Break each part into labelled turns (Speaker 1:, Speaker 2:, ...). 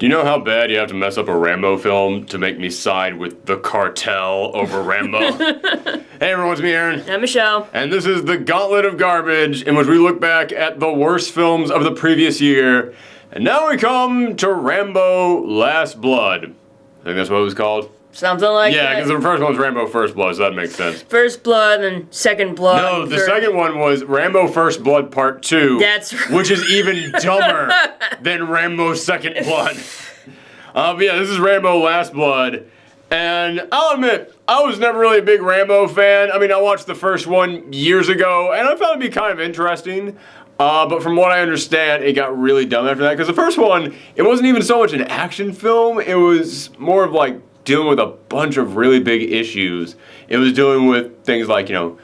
Speaker 1: Do you know how bad you have to mess up a Rambo film to make me side with the cartel over Rambo? Hey everyone, it's me, Aaron.
Speaker 2: I'm Michelle.
Speaker 1: And this is the Gauntlet of Garbage, in which we look back at the worst films of the previous year. And now we come to Rambo Last Blood. I think that's what it was called.
Speaker 2: Something like that.
Speaker 1: Yeah, because the first one was Rambo First Blood, so that makes sense.
Speaker 2: First Blood and Second Blood.
Speaker 1: No, the second one was Rambo First Blood Part 2.
Speaker 2: That's right.
Speaker 1: Which is even dumber than Rambo Second Blood. But yeah, this is Rambo Last Blood. And I'll admit, I was never really a big Rambo fan. I mean, I watched the first one years ago, and I found it to be kind of interesting. But from what I understand, it got really dumb after that. Because the first one, it wasn't even so much an action film. It was more of like dealing with a bunch of really big issues. It was dealing with things like, you know,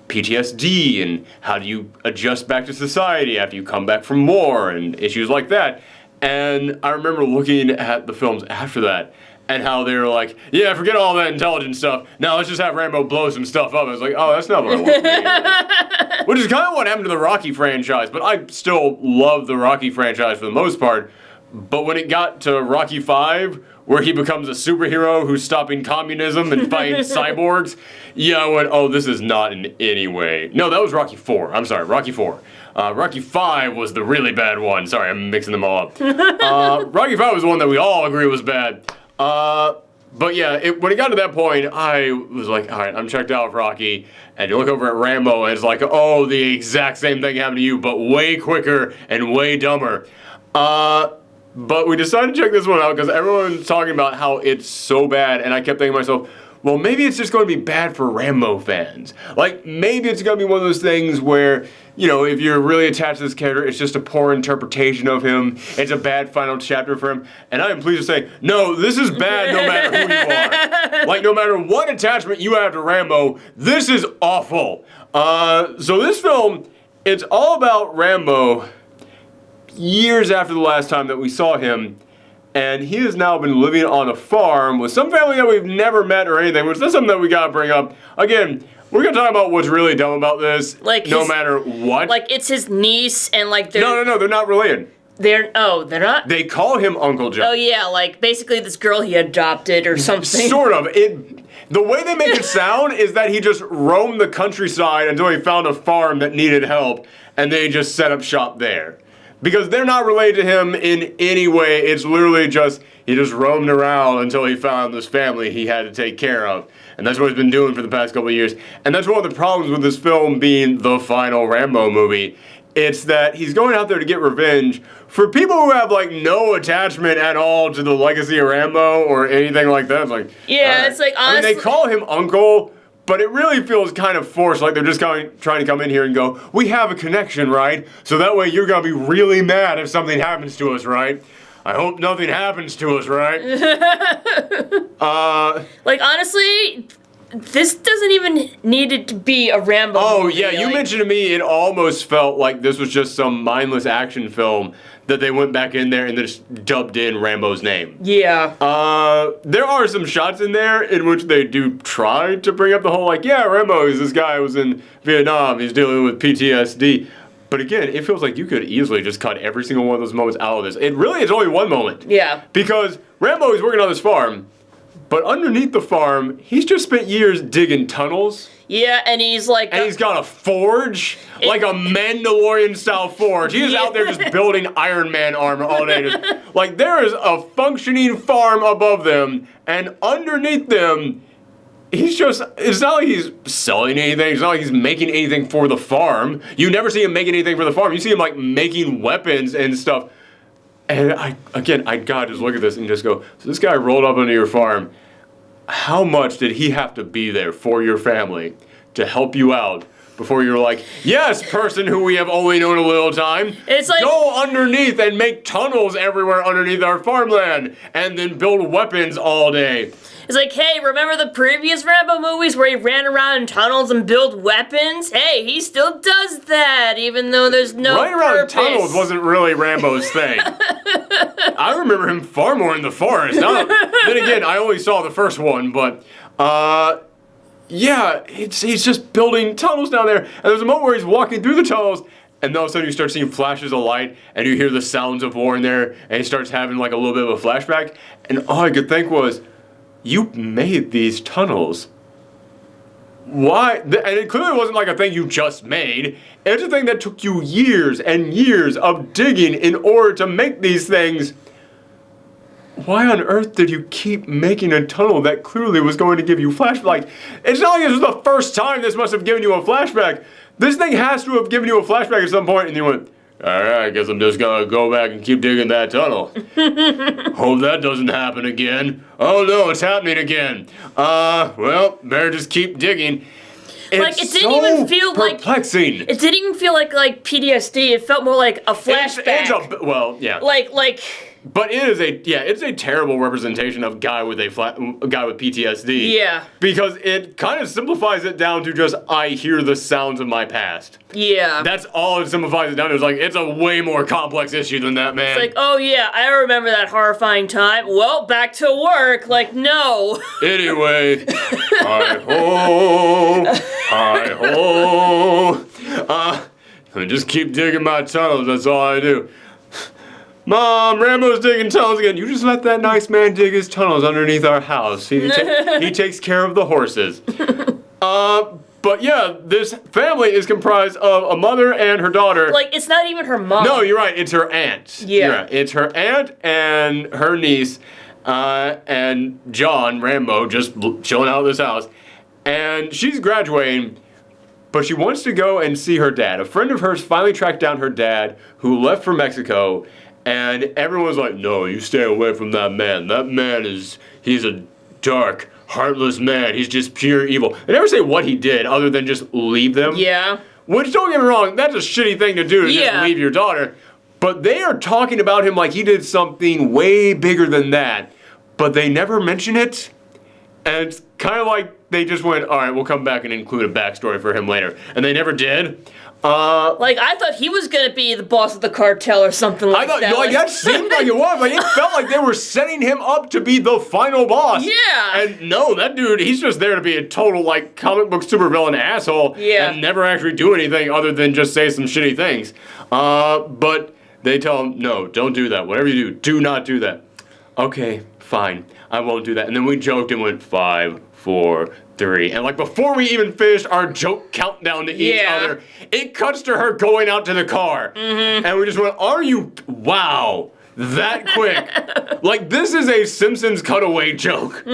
Speaker 1: PTSD and how do you adjust back to society after you come back from war and issues like that. And I remember looking at the films after that and how they were like, yeah, forget all that intelligence stuff. Now let's just have Rambo blow some stuff up. I was like, oh, that's not what I want. Which is kind of what happened to the Rocky franchise, but I still love the Rocky franchise for the most part. But when it got to Rocky V, where he becomes a superhero who's stopping communism and fighting cyborgs, yeah, I went, oh, this is not in any way. No, that was Rocky IV. I'm sorry, Rocky IV. Rocky V was the really bad one. Sorry, I'm mixing them all up. Rocky V was the one that we all agree was bad. But yeah, when it got to that point, I was like, all right, I'm checked out of Rocky. And you look over at Rambo, and it's like, oh, the exact same thing happened to you, but way quicker and way dumber. But we decided to check this one out because everyone's talking about how it's so bad, and I kept thinking to myself, well, maybe it's just going to be bad for Rambo fans. Like, maybe it's going to be one of those things where, you know, if you're really attached to this character, it's just a poor interpretation of him. It's a bad final chapter for him. And I am pleased to say, no, this is bad no matter who you are. Like, no matter what attachment you have to Rambo, this is awful. So this film, it's all about Rambo years after the last time that we saw him, and he has now been living on a farm with some family that we've never met or anything, which is something that we gotta bring up. Again, we're gonna talk about what's really dumb about this,
Speaker 2: like
Speaker 1: no matter what.
Speaker 2: Like, it's his niece, and like they're...
Speaker 1: No, they're not related.
Speaker 2: They're not?
Speaker 1: They call him Uncle Joe.
Speaker 2: Oh yeah, like basically this girl he adopted or something.
Speaker 1: Sort of. The way they make it sound is that he just roamed the countryside until he found a farm that needed help, and they just set up shop there. Because they're not related to him in any way. It's literally just, he just roamed around until he found this family he had to take care of. And that's what he's been doing for the past couple of years. And that's one of the problems with this film being the final Rambo movie. It's that he's going out there to get revenge for people who have, like, no attachment at all to the legacy of Rambo or anything like that. It's like,
Speaker 2: yeah, it's like, honestly...
Speaker 1: I mean, they call him Uncle, but it really feels kind of forced, like they're just trying to come in here and go, we have a connection, right? So that way you're going to be really mad if something happens to us, right? I hope nothing happens to us, right?
Speaker 2: Like, honestly, this doesn't even need it to be a Rambo movie.
Speaker 1: Yeah, you mentioned to me it almost felt like this was just some mindless action film that they went back in there and just dubbed in Rambo's name.
Speaker 2: Yeah.
Speaker 1: There are some shots in there in which they do try to bring up the whole, like, yeah, Rambo is this guy who was in Vietnam, he's dealing with PTSD. But again, it feels like you could easily just cut every single one of those moments out of this. It really is only one moment.
Speaker 2: Yeah.
Speaker 1: Because Rambo is working on this farm, but underneath the farm, he's just spent years digging tunnels.
Speaker 2: Yeah, and he's like...
Speaker 1: And he's got a forge, like a Mandalorian-style forge. He is out there just building Iron Man armor all day. Like, there is a functioning farm above them, and underneath them, he's just... It's not like he's selling anything. It's not like he's making anything for the farm. You never see him making anything for the farm. You see him, like, making weapons and stuff. And I gotta just look at this and just go, so this guy rolled up onto your farm. How much did he have to be there for your family to help you out before you're like, yes, person who we have only known a little time,
Speaker 2: it's like,
Speaker 1: go underneath and make tunnels everywhere underneath our farmland and then build weapons all day.
Speaker 2: It's like, hey, remember the previous Rambo movies where he ran around in tunnels and built weapons? Hey, he still does that, even though there's no
Speaker 1: Running around
Speaker 2: purpose.
Speaker 1: tunnels wasn't really Rambo's thing. I remember him far more in the forest. Then again, I only saw the first one, but yeah, he's just building tunnels down there. And there's a moment where he's walking through the tunnels, and all of a sudden you start seeing flashes of light, and you hear the sounds of war in there, and he starts having like a little bit of a flashback, and all I could think was, you made these tunnels. Why? And it clearly wasn't like a thing you just made. It's a thing that took you years and years of digging in order to make these things. Why on earth did you keep making a tunnel that clearly was going to give you flashback? Like, it's not like this was the first time this must have given you a flashback. This thing has to have given you a flashback at some point, and you went, alright, I guess I'm just gonna go back and keep digging that tunnel. Hope that doesn't happen again. Oh no, it's happening again. Well, better just keep digging.
Speaker 2: Like, it didn't even feel
Speaker 1: perplexing.
Speaker 2: It didn't even feel like PTSD. It felt more like a flashback.
Speaker 1: Well, yeah.
Speaker 2: Like.
Speaker 1: But it's a terrible representation of guy with PTSD.
Speaker 2: Yeah.
Speaker 1: Because it kind of simplifies it down to just, I hear the sounds of my past.
Speaker 2: Yeah.
Speaker 1: That's all it simplifies it down to. It's like, it's a way more complex issue than that, man.
Speaker 2: It's like, oh yeah, I remember that horrifying time. Well, back to work. Like, no.
Speaker 1: Anyway, hi-ho. I just keep digging my tunnels, that's all I do. Mom, Rambo's digging tunnels again. You just let that nice man dig his tunnels underneath our house. He takes care of the horses. But yeah, this family is comprised of a mother and her daughter.
Speaker 2: Like, it's not even her mom.
Speaker 1: No, you're right. It's her aunt.
Speaker 2: Yeah.
Speaker 1: Right. It's her aunt and her niece, and John, Rambo, just chilling out of this house. And she's graduating, but she wants to go and see her dad. A friend of hers finally tracked down her dad, who left for Mexico. And everyone's like, no, you stay away from that man. That man he's a dark, heartless man. He's just pure evil. They never say what he did other than just leave them.
Speaker 2: Yeah.
Speaker 1: Which, don't get me wrong, that's a shitty thing to do to just leave your daughter. But they are talking about him like he did something way bigger than that. But they never mention it. And it's kind of like they just went, all right, we'll come back and include a backstory for him later. And they never did.
Speaker 2: Like, I thought he was gonna be the boss of the cartel or something like that.
Speaker 1: That seemed like it was. Like, it felt like they were setting him up to be the final boss.
Speaker 2: Yeah.
Speaker 1: And no, that dude, he's just there to be a total, like, comic book supervillain asshole.
Speaker 2: Yeah.
Speaker 1: And never actually do anything other than just say some shitty things. But they tell him, no, don't do that. Whatever you do not do that. Okay, fine. I won't do that. And then we joked and went 5, 4, 3. And like before we even finished our joke countdown to each other, it cuts to her going out to the car. Mm-hmm. And we just went, wow, that quick. Like, this is a Simpsons cutaway joke.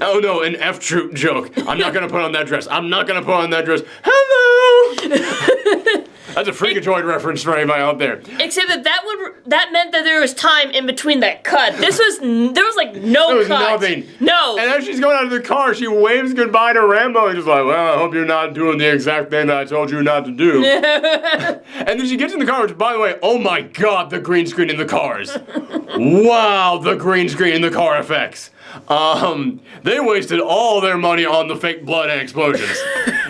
Speaker 1: Oh no, an F Troop joke. I'm not gonna put on that dress. Hello! That's a Freakazoid reference for anybody out there.
Speaker 2: Except that meant that there was time in between that cut. There was like no
Speaker 1: there was
Speaker 2: cut.
Speaker 1: Nothing.
Speaker 2: No.
Speaker 1: And as she's going out of the car, she waves goodbye to Rambo and she's like, well, I hope you're not doing the exact thing that I told you not to do. And then she gets in the car, which, by the way, oh my god, the green screen in the cars. Wow, the green screen in the car effects. They wasted all their money on the fake blood and explosions.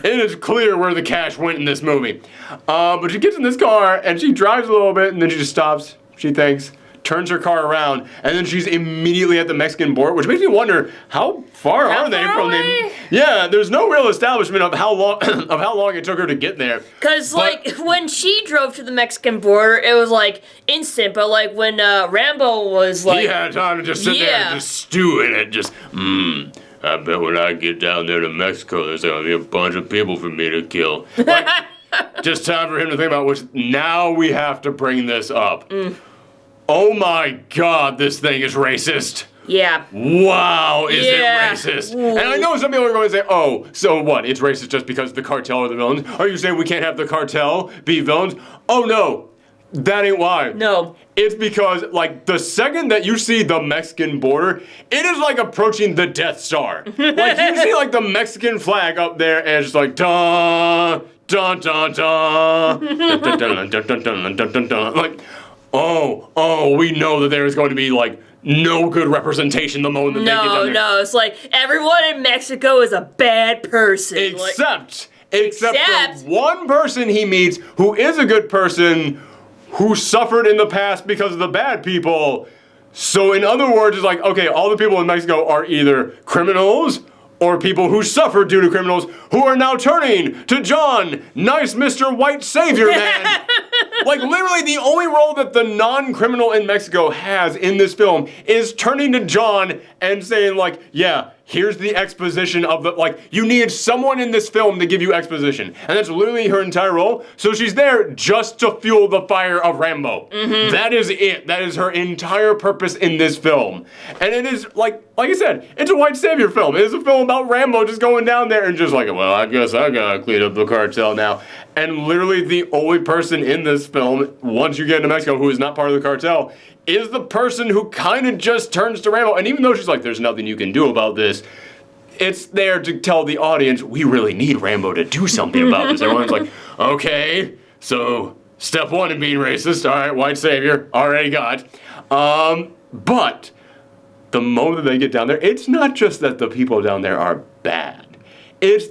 Speaker 1: It is clear where the cash went in this movie. But she gets in this car and she drives a little bit and then she just stops. She thinks, turns her car around, and then she's immediately at the Mexican border, which makes me wonder how far are they from them? Yeah, there's no real establishment of how long it took her to get there.
Speaker 2: Cause like when she drove to the Mexican border, it was like instant. But like when Rambo was like,
Speaker 1: he had time to just sit there and just stew in it. Just I bet when I get down there to Mexico, there's gonna be a bunch of people for me to kill. Like, just time for him to think about. Which now we have to bring this up. Oh my god, this thing is racist.
Speaker 2: Yeah.
Speaker 1: Wow, is it racist? Ooh. And I know some people are going to say, oh, so what? It's racist just because the cartel are the villains? Are you saying we can't have the cartel be villains? Oh no, that ain't why.
Speaker 2: No.
Speaker 1: It's because, like, the second that you see the Mexican border, it is like approaching the Death Star. Like, you see, like, the Mexican flag up there, and it's just like, dun, dun, dun, dun, dun, dun, dun, dun, dun, dun, dun, dun, dun. Like, oh, we know that there is going to be, like, no good representation the moment that they get down there.
Speaker 2: No, it's like, everyone in Mexico is a bad person.
Speaker 1: Except the one person he meets who is a good person who suffered in the past because of the bad people. So in other words, it's like, okay, all the people in Mexico are either criminals or people who suffered due to criminals who are now turning to John, nice Mr. White Savior Man. Like, literally, the only role that the non-criminal in Mexico has in this film is turning to John and saying, like, yeah, here's the exposition of the, like, you need someone in this film to give you exposition. And that's literally her entire role. So she's there just to fuel the fire of Rambo. That is it. That is her entire purpose in this film. And it is, like I said, it's a white savior film. It is a film about Rambo just going down there and just like, well, I guess I gotta clean up the cartel now. And literally the only person in this film, once you get into Mexico, who is not part of the cartel, is the person who kind of just turns to Rambo. And even though she's like, there's nothing you can do about this, it's there to tell the audience, we really need Rambo to do something about this. Everyone's like, okay, so step one in being racist, all right, white savior, already got. But the moment that they get down there, it's not just that the people down there are bad.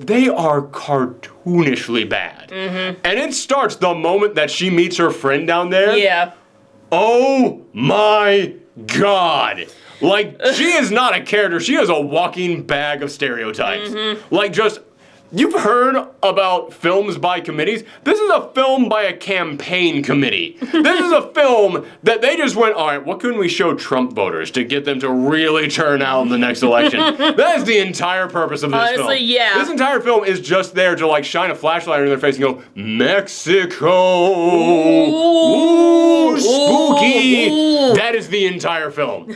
Speaker 1: They are cartoonishly bad. And it starts the moment that she meets her friend down there.
Speaker 2: Yeah.
Speaker 1: Oh my God. Like, she is not a character. She is a walking bag of stereotypes. Like, just, you've heard about films by committees. This is a film by a campaign committee. This is a film that they just went, all right, what can we show Trump voters to get them to really turn out in the next election? That is the entire purpose of this film.
Speaker 2: Honestly, yeah.
Speaker 1: This entire film is just there to, like, shine a flashlight in their face and go, Mexico. Ooh, spooky.
Speaker 2: Ooh.
Speaker 1: That is the entire film.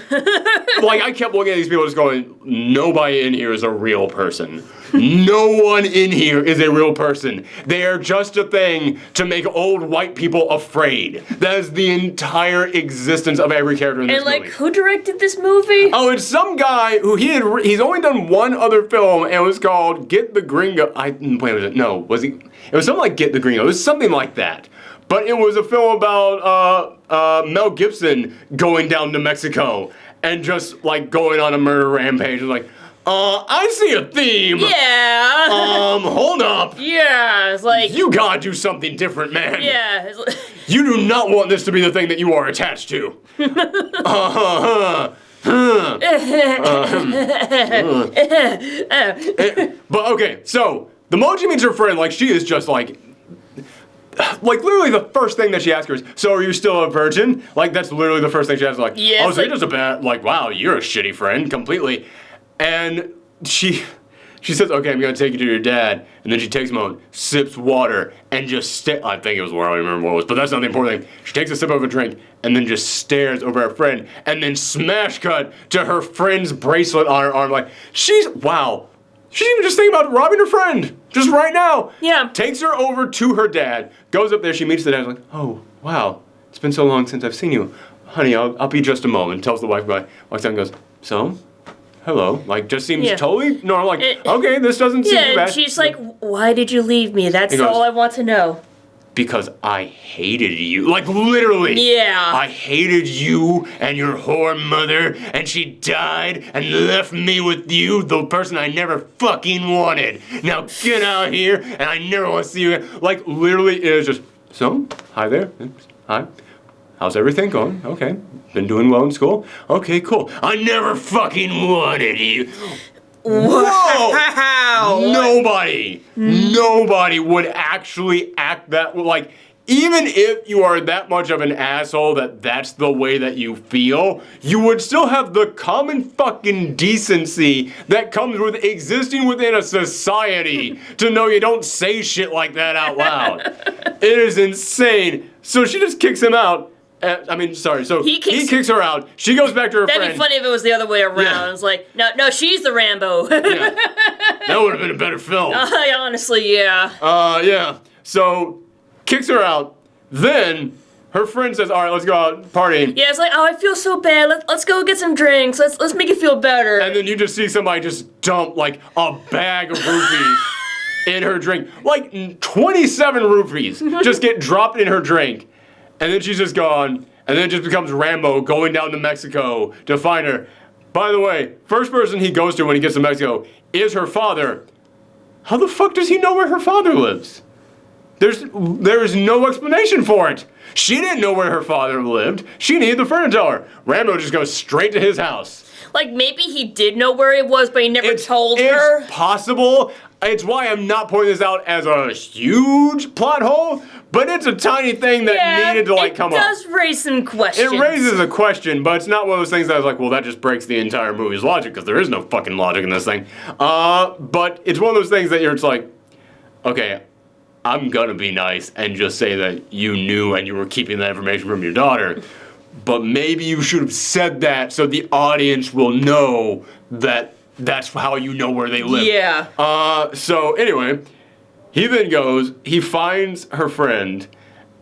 Speaker 1: Like, I kept looking at these people just going, nobody in here is a real person. No one in here is a real person. They are just a thing to make old white people afraid. That is the entire existence of every character in this movie.
Speaker 2: And, like, who directed this movie?
Speaker 1: Oh, it's some guy who he's only done one other film, and it was called Get the Gringo. Wait, was it? No, was he? It was something like Get the Gringo. It was something like that. But it was a film about Mel Gibson going down to Mexico and just, like, going on a murder rampage. And like, I see a theme.
Speaker 2: Yeah.
Speaker 1: Hold up.
Speaker 2: Yeah, it's like...
Speaker 1: You gotta do something different, man.
Speaker 2: Yeah. It's like,
Speaker 1: You do not want this to be the thing that you are attached to. But okay, so the Moji meets her friend, like, she is just like literally the first thing that she asks her is, so are you still a virgin? Like, that's literally the first thing she asks, like,
Speaker 2: yes,
Speaker 1: oh, so you're just a bad, like, wow, you're a shitty friend, completely. And she says, okay, I'm gonna take you to your dad. And then she takes him home, sips water, and just I think it was water, I don't remember what it was, but that's not the important thing. She takes a sip of a drink, and then just stares over her friend, and then smash cut to her friend's bracelet on her arm, like, wow. She's even just thinking about robbing her friend, just right now.
Speaker 2: Yeah.
Speaker 1: Takes her over to her dad, goes up there, she meets the dad, like, oh, wow, it's been so long since I've seen you. Honey, I'll be just a moment. Tells the wife, walks out and goes, so? Hello, like, just seems totally normal, like, okay, this doesn't seem too bad.
Speaker 2: And she's like, why did you leave me? That's all I want to know.
Speaker 1: Because I hated you. Like, literally.
Speaker 2: Yeah.
Speaker 1: I hated you and your whore mother, and she died and left me with you, the person I never fucking wanted. Now get out here, and I never want to see you again. Like, literally, it is just, so, hi there, hi. How's everything going? Okay. Been doing well in school? Okay, cool. I never fucking wanted you. Whoa!
Speaker 2: Wow!
Speaker 1: Nobody would actually act that, like, even if you are that much of an asshole that that's the way that you feel, you would still have the common fucking decency that comes with existing within a society to know you don't say shit like that out loud. It is insane. So she just kicks him out. So he kicks her out. She goes back to her friend.
Speaker 2: That'd be funny if it was the other way around.
Speaker 1: Yeah.
Speaker 2: It's like, no, she's the Rambo.
Speaker 1: Yeah. That would have been a better film.
Speaker 2: Honestly, yeah.
Speaker 1: Yeah. So, kicks her out. Then, her friend says, all right, let's go out partying.
Speaker 2: Yeah, it's like, oh, I feel so bad. Let's go get some drinks. Let's make it feel better.
Speaker 1: And then you just see somebody just dump, like, a bag of rupees in her drink. Like, 27 rupees just get dropped in her drink. And then she's just gone, and then it just becomes Rambo going down to Mexico to find her. By the way, first person he goes to when he gets to Mexico is her father. How the fuck does he know where her father lives? There is no explanation for it. She didn't know where her father lived. She needed the friend to tell her. Rambo just goes straight to his house.
Speaker 2: Like, maybe he did know where he was, but he never told her.
Speaker 1: It's possible. It's why I'm not pointing this out as a huge plot hole, but it's a tiny thing that needed to, like, come up.
Speaker 2: It does raise some questions.
Speaker 1: It raises a question, but it's not one of those things that I was like, well, that just breaks the entire movie's logic, because there is no fucking logic in this thing. But it's one of those things that you're just like, okay, I'm gonna be nice and just say that you knew and you were keeping that information from your daughter, but maybe you should have said that so the audience will know that that's how you know where they live.
Speaker 2: Yeah.
Speaker 1: So anyway, he then goes, he finds her friend,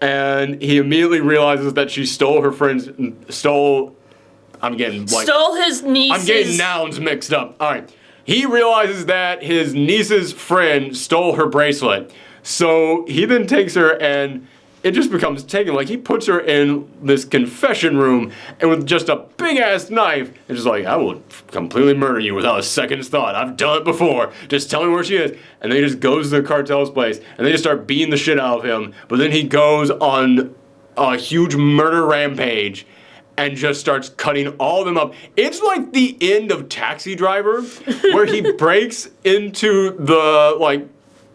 Speaker 1: and he immediately realizes that she stole her friend's, I'm getting like...
Speaker 2: Stole his niece's...
Speaker 1: I'm getting nouns mixed up. All right. He realizes that his niece's friend stole her bracelet. So he then takes her, and it just becomes taken. Like, he puts her in this confession room, and with just a big-ass knife, and just like, I will completely murder you without a second's thought. I've done it before. Just tell me where she is. And then he just goes to the cartel's place, and they just start beating the shit out of him. But then he goes on a huge murder rampage and just starts cutting all of them up. It's like the end of Taxi Driver, where he breaks into the, like,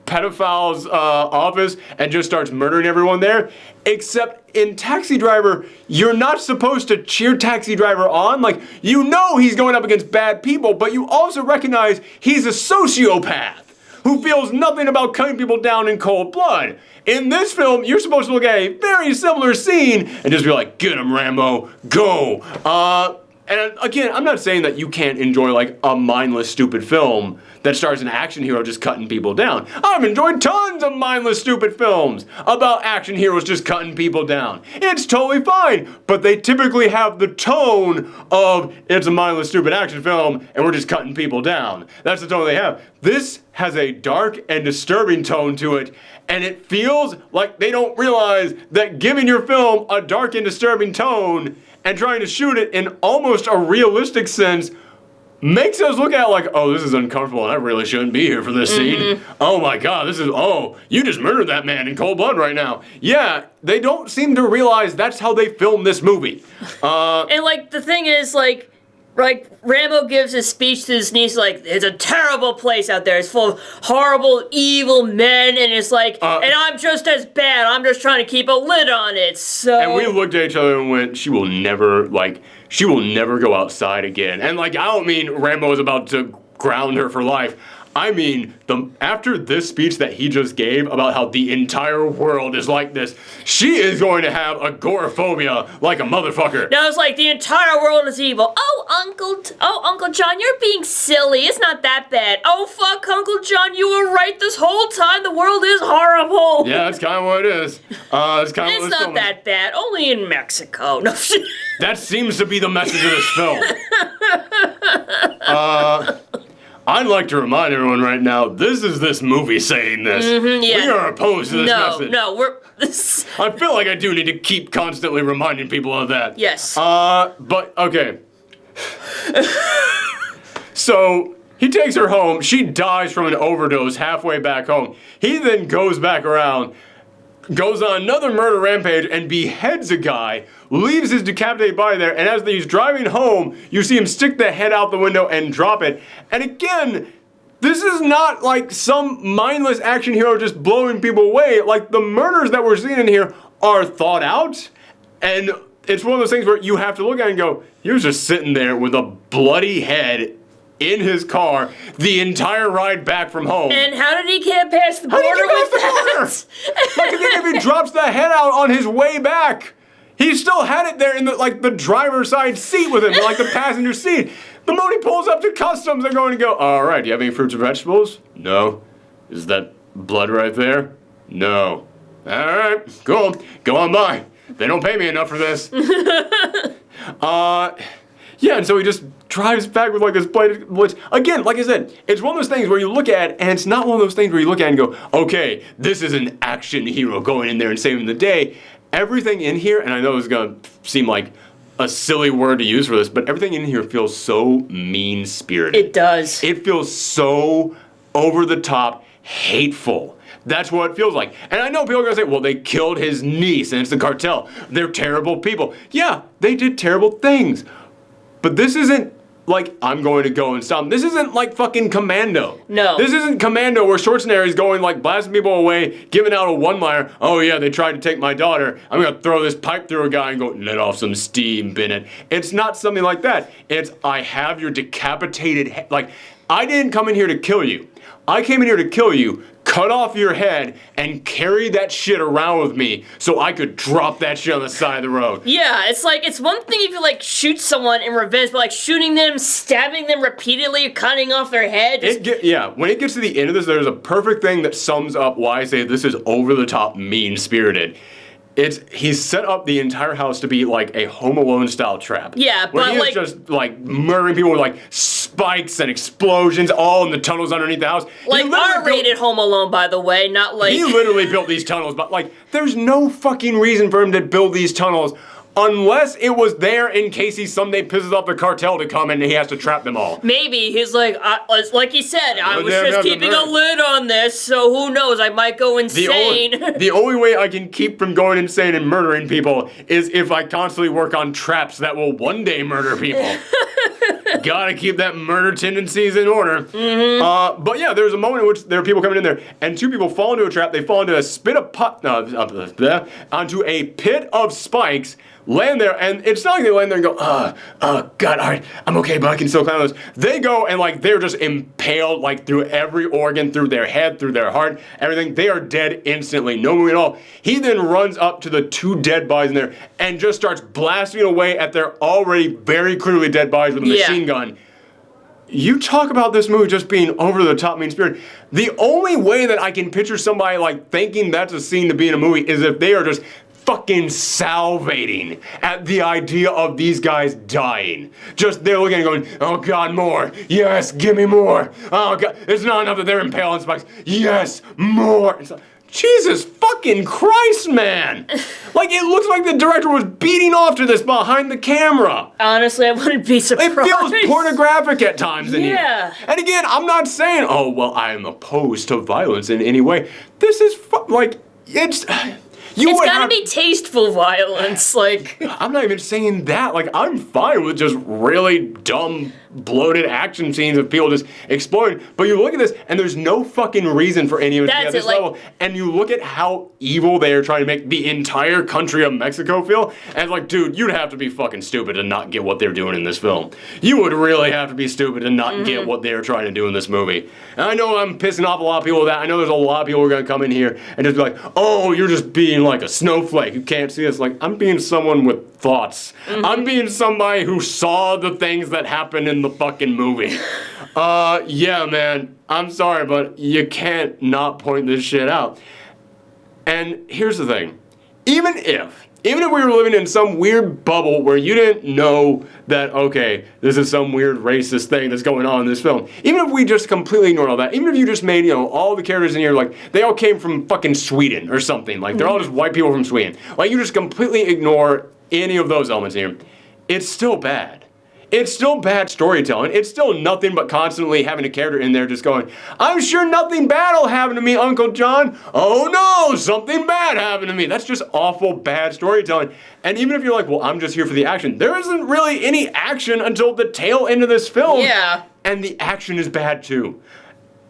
Speaker 1: pedophile's office and just starts murdering everyone there. Except in Taxi Driver, you're not supposed to cheer Taxi Driver on. Like, you know he's going up against bad people, but you also recognize he's a sociopath who feels nothing about cutting people down in cold blood. In this film, you're supposed to look at a very similar scene and just be like, get him, Rambo, go. And again, I'm not saying that you can't enjoy, like, a mindless, stupid film that stars an action hero just cutting people down. I've enjoyed tons of mindless, stupid films about action heroes just cutting people down. It's totally fine, but they typically have the tone of, it's a mindless, stupid action film, and we're just cutting people down. That's the tone they have. This has a dark and disturbing tone to it, and it feels like they don't realize that giving your film a dark and disturbing tone and trying to shoot it in almost a realistic sense makes us look at it like, oh, this is uncomfortable and I really shouldn't be here for this scene. Oh my God, you just murdered that man in cold blood right now. Yeah, they don't seem to realize that's how they filmed this movie.
Speaker 2: And like, the thing is, like Rambo gives his speech to his niece, like, it's a terrible place out there. It's full of horrible, evil men, and it's like, and I'm just as bad. I'm just trying to keep a lid on it, so...
Speaker 1: And we looked at each other and went, she will never go outside again. And, like, I don't mean Rambo is about to ground her for life. I mean, after this speech that he just gave about how the entire world is like this, she is going to have agoraphobia like a motherfucker.
Speaker 2: Now it's like, the entire world is evil. Uncle John, you're being silly. It's not that bad. Oh, fuck, Uncle John, you were right this whole time. The world is horrible.
Speaker 1: Yeah, that's kind of what it is. It's
Speaker 2: not that bad. Only in Mexico. No.
Speaker 1: That seems to be the message of this film. I'd like to remind everyone right now, this is this movie saying this.
Speaker 2: Yeah.
Speaker 1: We are opposed to this message.
Speaker 2: I
Speaker 1: feel like I do need to keep constantly reminding people of that.
Speaker 2: Yes.
Speaker 1: But, okay. So, he takes her home. She dies from an overdose halfway back home. He then goes back around, goes on another murder rampage and beheads a guy, leaves his decapitated body there, and as he's driving home, you see him stick the head out the window and drop it. And again, this is not like some mindless action hero just blowing people away. Like, the murders that we're seeing in here are thought out, and it's one of those things where you have to look at it and go, he was just sitting there with a bloody head in his car the entire ride back from home.
Speaker 2: And how did he get past the border with that?
Speaker 1: Like, if he drops the head out on his way back, he still had it there in the driver's side seat with him, like the passenger seat. The moment he pulls up to customs, they're going to go, all right, do you have any fruits or vegetables? No. Is that blood right there? No. All right, cool. Go on by. They don't pay me enough for this. Yeah, and so he just drives back with like this plate, which, again, like I said, it's one of those things where you look at, and it's not one of those things where you look at and go, okay, this is an action hero going in there and saving the day. Everything in here, and I know it's going to seem like a silly word to use for this, but everything in here feels so mean-spirited.
Speaker 2: It does.
Speaker 1: It feels so over-the-top, hateful. That's what it feels like. And I know people are going to say, well, they killed his niece, and it's the cartel. They're terrible people. Yeah, they did terrible things. But this isn't like, I'm going to go and stop him. This isn't like fucking Commando.
Speaker 2: No.
Speaker 1: This isn't Commando where Schwarzenegger is going, like, blasting people away, giving out a one-liner. Oh, yeah, they tried to take my daughter. I'm going to throw this pipe through a guy and go, let off some steam, Bennett. It's not something like that. It's, I have your decapitated head. Like, I didn't come in here to kill you. I came in here to kill you, cut off your head, and carry that shit around with me so I could drop that shit on the side of the road.
Speaker 2: Yeah, it's like, it's one thing if you, like, shoot someone in revenge, but, like, shooting them, stabbing them repeatedly, cutting off their head.
Speaker 1: When it gets to the end of this, there's a perfect thing that sums up why I say this is over-the-top mean-spirited. He's set up the entire house to be like a Home Alone style trap.
Speaker 2: Yeah, but
Speaker 1: he's
Speaker 2: like
Speaker 1: just like murdering people with like spikes and explosions all in the tunnels underneath the house.
Speaker 2: Like R-rated Home Alone, by the way, not like
Speaker 1: he literally built these tunnels, but like there's no fucking reason for him to build these tunnels unless it was there in case he someday pisses off the cartel to come and he has to trap them all.
Speaker 2: Maybe he's like he said, I was just keeping a lid on this, so who knows, I might go insane.
Speaker 1: The only way I can keep from going insane and murdering people is if I constantly work on traps that will one day murder people. Gotta keep that murder tendencies in order.
Speaker 2: Mm-hmm.
Speaker 1: But yeah, there's a moment in which there are people coming in there, and two people fall into a trap. They fall into onto a pit of spikes, land there, and it's not like they land there and go, God, all right, I'm okay, but I can still climb those. They go and like they're just impaled like through every organ, through their head, through their heart, everything. They are dead instantly, no moving at all. He then runs up to the two dead bodies in there and just starts blasting away at their already very clearly dead bodies with a machine gun. You talk about this movie just being over the top mean spirit. The only way that I can picture somebody like thinking that's a scene to be in a movie is if they are just fucking salivating at the idea of these guys dying. Just they're looking and going, oh God, more. Yes, give me more. Oh God, it's not enough that they're impaled on spikes. Yes, more. It's like, Jesus fucking Christ, man. Like, it looks like the director was beating off to this behind the camera.
Speaker 2: Honestly, I wouldn't be surprised.
Speaker 1: It feels pornographic at times in
Speaker 2: here.
Speaker 1: And again, I'm not saying, oh, well, I am opposed to violence in any way. This is, it's
Speaker 2: gotta be tasteful violence, like.
Speaker 1: I'm not even saying that. Like, I'm fine with just really dumb, bloated action scenes of people just exploding. But you look at this, and there's no fucking reason for any of it to be at this level. And you look at how evil they are trying to make the entire country of Mexico feel, and it's like, dude, you'd have to be fucking stupid to not get what they're doing in this film. You would really have to be stupid to not get what they're trying to do in this movie. And I know I'm pissing off a lot of people with that. I know there's a lot of people who are going to come in here and just be like, oh, you're just being like a snowflake who can't see this. Like, I'm being someone with thoughts. I'm being somebody who saw the things that happened in the fucking movie. Yeah, man, I'm sorry, but you can't not point this shit out. And here's the thing. Even if we were living in some weird bubble where you didn't know that, okay, this is some weird racist thing that's going on in this film, even if we just completely ignored all that, even if you just made, all the characters in here, like, they all came from fucking Sweden or something, like, they're all just white people from Sweden, like, you just completely ignore any of those elements in here, it's still bad. It's still bad storytelling. It's still nothing but constantly having a character in there just going, I'm sure nothing bad will happen to me, Uncle John. Oh no, something bad happened to me. That's just awful bad storytelling. And even if you're like, well, I'm just here for the action, there isn't really any action until the tail end of this film.
Speaker 2: Yeah.
Speaker 1: And the action is bad too.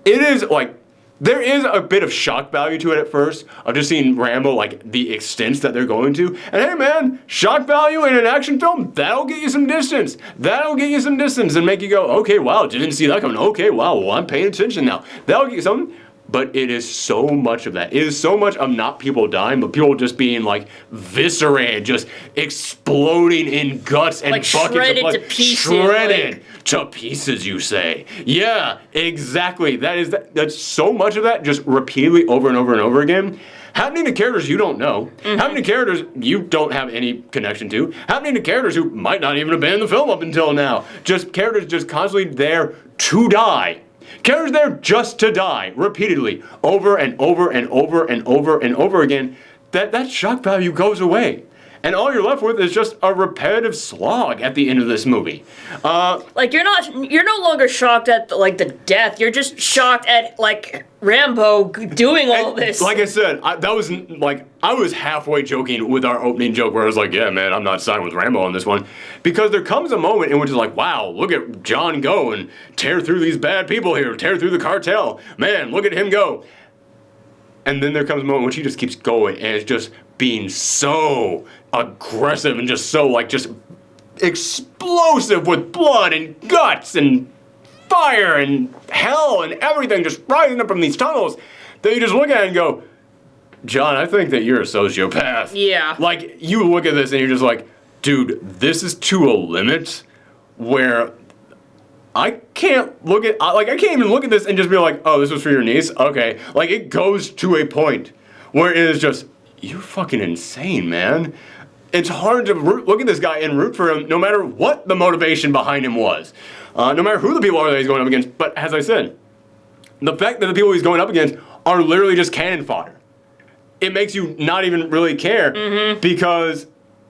Speaker 1: It is like, there is a bit of shock value to it at first, of just seeing Rambo, like, the extents that they're going to. And hey, man, shock value in an action film, that'll get you some distance. That'll get you some distance and make you go, okay, wow, didn't see that coming. Okay, wow, well, I'm paying attention now. That'll get you something. But it is so much of that. It is so much of not people dying, but people just being, like, viscerated, just exploding in guts and
Speaker 2: like
Speaker 1: buckets
Speaker 2: shredded
Speaker 1: of blood.
Speaker 2: to pieces.
Speaker 1: Shredded to pieces, you say. Yeah, exactly. That's so much of that, just repeatedly over and over and over again. Happening to characters you don't know. Happening to characters you don't have any connection to. Happening to characters who might not even have been in the film up until now. Just characters just constantly there to die. Characters there just to die, repeatedly, over and over and over and over and over again. That shock value goes away. And all you're left with is just a repetitive slog at the end of this movie.
Speaker 2: Like, you're no longer shocked at the death. You're just shocked at Rambo doing all this.
Speaker 1: Like I said, I was halfway joking with our opening joke where I was like, yeah, man, I'm not siding with Rambo on this one. Because there comes a moment in which it's like, wow, look at John go and tear through these bad people here, tear through the cartel. Man, look at him go. And then there comes a moment in which he just keeps going and it's just being so aggressive and just so just explosive with blood and guts and fire and hell and everything just rising up from these tunnels that you just look at it and go, John, I think that you're a sociopath.
Speaker 2: Yeah.
Speaker 1: Like, you look at this and you're just like, dude, this is to a limit where I can't even look at this and just be like, oh, this was for your niece? Okay. Like, it goes to a point where it is just, you're fucking insane, man. It's hard to look at this guy and root for him no matter what the motivation behind him was. No matter who the people are that he's going up against. But as I said, the fact that the people he's going up against are literally just cannon fodder. It makes you not even really care because,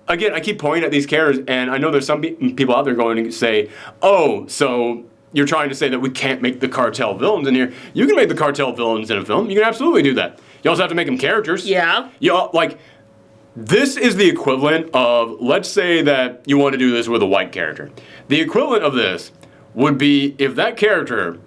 Speaker 1: again, I keep pointing at these characters and I know there's some people out there going to say, oh, so you're trying to say that we can't make the cartel villains in here. You can make the cartel villains in a film. You can absolutely do that. You also have to make them characters.
Speaker 2: Yeah.
Speaker 1: This is the equivalent of, let's say that you want to do this with a white character. The equivalent of this would be if that character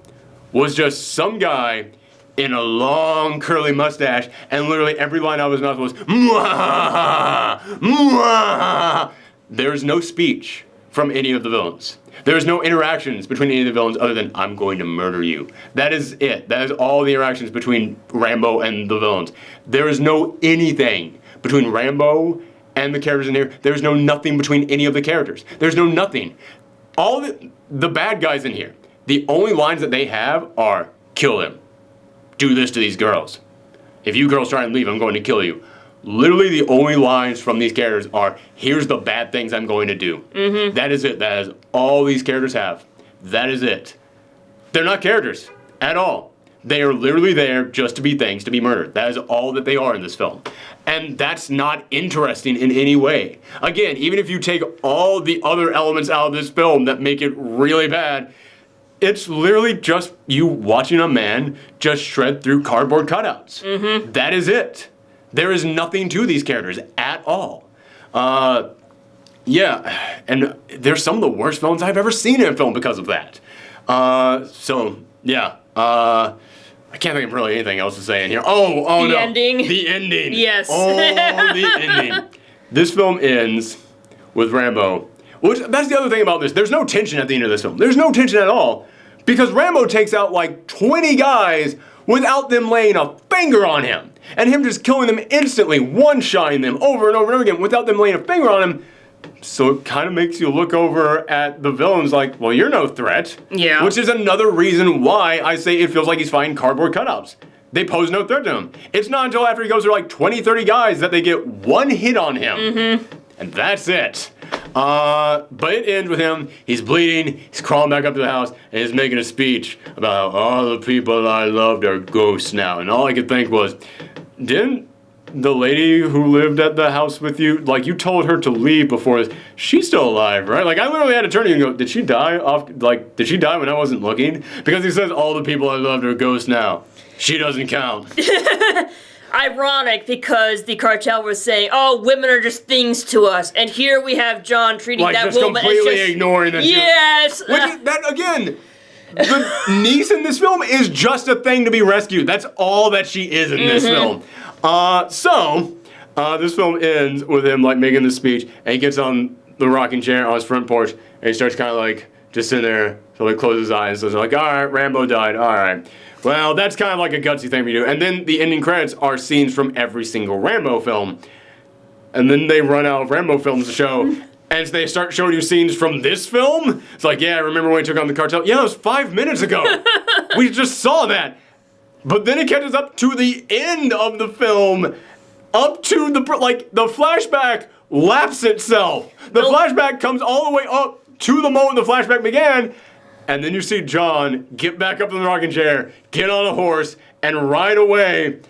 Speaker 1: was just some guy in a long curly mustache and literally every line out of his mouth was, Mwah! Mwah! There's no speech from any of the villains. There's no interactions between any of the villains other than, I'm going to murder you. That is it. That is all the interactions between Rambo and the villains. There is no anything between Rambo and the characters in here. There's no nothing between any of the characters. There's no nothing. All the bad guys in here, the only lines that they have are, kill him. Do this to these girls. If you girls try and leave, I'm going to kill you. Literally the only lines from these characters are, here's the bad things I'm going to do. That is it. That is all these characters have. That is it. They're not characters at all. They are literally there just to be things, to be murdered. That is all that they are in this film. And that's not interesting in any way. Again, even if you take all the other elements out of this film that make it really bad, it's literally just you watching a man just shred through cardboard cutouts. That is it. There is nothing to these characters at all. Yeah, and they're some of the worst villains I've ever seen in a film because of that. Yeah. I can't think of really anything else to say in here. Oh,
Speaker 2: the
Speaker 1: no.
Speaker 2: ending?
Speaker 1: The ending.
Speaker 2: Yes.
Speaker 1: Oh, the ending. This film ends with Rambo. That's the other thing about this. There's no tension at the end of this film. There's no tension at all. Because Rambo takes out 20 guys without them laying a finger on him. And him just killing them instantly, one-shotting them over and over and over again without them laying a finger on him. So it kind of makes you look over at the villains like, well, you're no threat.
Speaker 2: Yeah.
Speaker 1: Which is another reason why I say it feels like he's fighting cardboard cutouts. They pose no threat to him. It's not until after he goes through 20, 30 guys that they get one hit on him. And that's it. But it ends with him, he's bleeding, he's crawling back up to the house, and he's making a speech about how all the people I loved are ghosts now. And all I could think was, didn't the lady who lived at the house with you, you told her to leave before this, she's still alive, right? I literally had to turn to you and go, did she die did she die when I wasn't looking? Because he says all the people I loved are ghosts now. She doesn't count.
Speaker 2: Ironic, because the cartel was saying, oh, women are just things to us. And here we have John treating that woman as
Speaker 1: completely ignoring that.
Speaker 2: Yes!
Speaker 1: Again, the niece in this film is just a thing to be rescued. That's all that she is in this film. This film ends with him making this speech, and he gets on the rocking chair on his front porch, and he starts kind of just sitting there, so he closes his eyes, and so it's all right, Rambo died, all right. Well, that's kind of a gutsy thing we do. And then the ending credits are scenes from every single Rambo film. And then they run out of Rambo films to show, and they start showing you scenes from this film. It's yeah, remember when he took on the cartel? Yeah, it was 5 minutes ago. We just saw that. But then it catches up to the end of the film, up to the flashback laps itself. The flashback comes all the way up to the moment the flashback began, and then you see John get back up in the rocking chair, get on a horse, and ride away.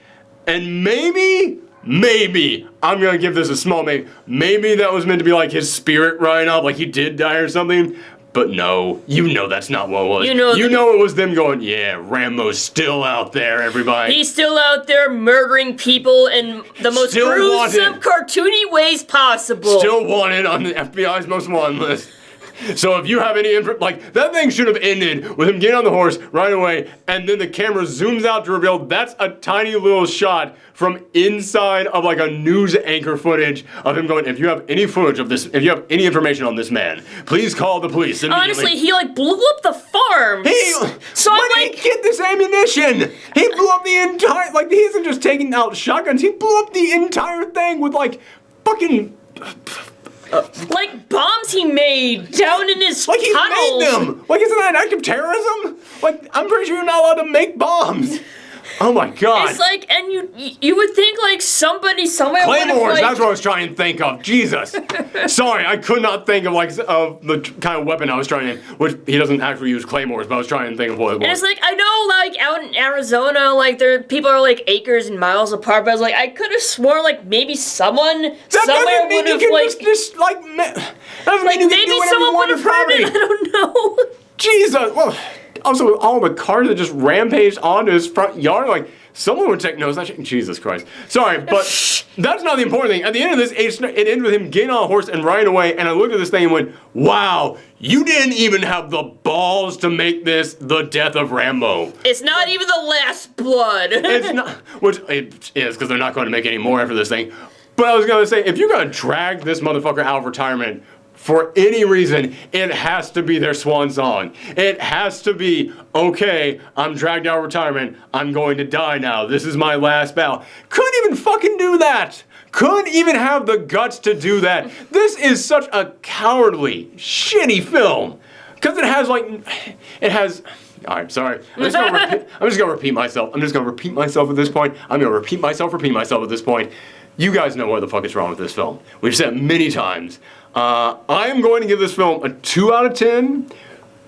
Speaker 1: And maybe maybe, I'm gonna give this a small maybe that was meant to be like his spirit riding off, like he did die or something. But no, that's not what it was. You know it was them going, yeah, Rambo's still out there, everybody.
Speaker 2: He's still out there murdering people in the most gruesome, cartoony ways possible.
Speaker 1: Still wanted on the FBI's most wanted list. So if you have any that thing should have ended with him getting on the horse right away, and then the camera zooms out to reveal that's a tiny little shot from inside of like a news anchor footage of him going, if you have any footage of this, if you have any information on this man, please call the police immediately.
Speaker 2: Honestly, he like blew up the farm. Where
Speaker 1: did he get this ammunition? He blew up the entire, he isn't just taking out shotguns, he blew up the entire thing with fucking...
Speaker 2: bombs he made down in his tunnels.
Speaker 1: He made them! Isn't that an act of terrorism? I'm pretty sure you're not allowed to make bombs. Oh my god.
Speaker 2: It's and you would think somebody somewhere
Speaker 1: Claymores, that's what I was trying to think of. Jesus. Sorry, I could not think of of the kind of weapon I was trying to, which he doesn't actually use claymores, but I was trying to think of what it was.
Speaker 2: And it's I know out in Arizona, there people are acres and miles apart, but I was I could have sworn maybe someone somewhere would have maybe someone would have heard it, I don't know.
Speaker 1: Jesus. Well, also, all the cars that just rampaged onto his front yard, someone would take notice. Jesus Christ. Sorry, but that's not the important thing. At the end of this, it ended with him getting on a horse and riding away, and I looked at this thing and went, wow, you didn't even have the balls to make this the death of Rambo.
Speaker 2: It's not even the last blood.
Speaker 1: It's not, which it is, because they're not going to make any more after this thing. But I was going to say, if you're going to drag this motherfucker out of retirement for any reason, it has to be their swan song. It has to be, okay, I'm dragged out of retirement. I'm going to die now. This is my last battle. Couldn't even fucking do that. Couldn't even have the guts to do that. This is such a cowardly, shitty film. Because it has, all right, sorry. I'm just gonna repeat myself. I'm just gonna repeat myself at this point. I'm gonna repeat myself at this point. You guys know what the fuck is wrong with this film. We've said it many times. I'm going to give this film a 2 out of 10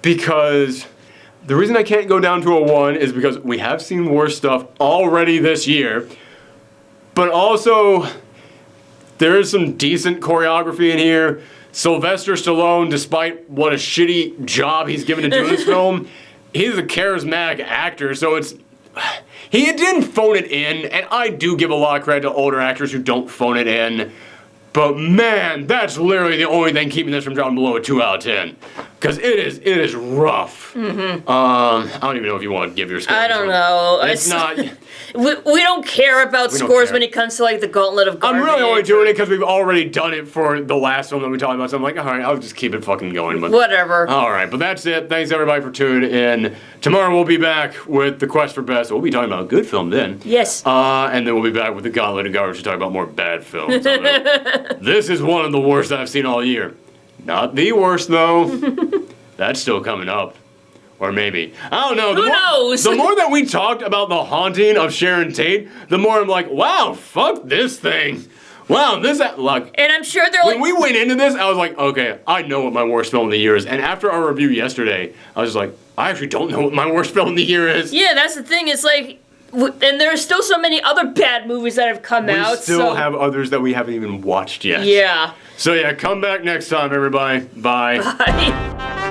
Speaker 1: because the reason I can't go down to a 1 is because we have seen worse stuff already this year, but also there is some decent choreography in here. Sylvester Stallone, despite what a shitty job he's given to do this film, he's a charismatic actor, so he didn't phone it in, and I do give a lot of credit to older actors who don't phone it in. But man, that's literally the only thing keeping this from dropping below a 2 out of 10. Because it is rough. Mm-hmm. I don't even know if you want to give your score.
Speaker 2: I don't know.
Speaker 1: It's not...
Speaker 2: We don't care about scores when it comes to the Gauntlet of Garbage.
Speaker 1: I'm really only doing it because we've already done it for the last one that we talked about. So I'm all right, I'll just keep it fucking going. But
Speaker 2: whatever.
Speaker 1: All right, but that's it. Thanks everybody for tuning in. Tomorrow we'll be back with The Quest for Best. We'll be talking about a good film then.
Speaker 2: Yes.
Speaker 1: And then we'll be back with The Gauntlet of Garbage to talk about more bad films. This is one of the worst I've seen all year. Not the worst, though. That's still coming up. Or maybe. I don't know.
Speaker 2: Who knows?
Speaker 1: The more that we talked about The Haunting of Sharon Tate, the more I'm like, wow, fuck this thing. Wow,
Speaker 2: and I'm sure they're
Speaker 1: when we went into this, I was like, okay, I know what my worst film of the year is. And after our review yesterday, I was like, I actually don't know what my worst film of the year is.
Speaker 2: Yeah, that's the thing. It's and there's still so many other bad movies that have come out.
Speaker 1: We still have others that we haven't even watched yet.
Speaker 2: Yeah.
Speaker 1: So yeah, come back next time, everybody. Bye.
Speaker 2: Bye.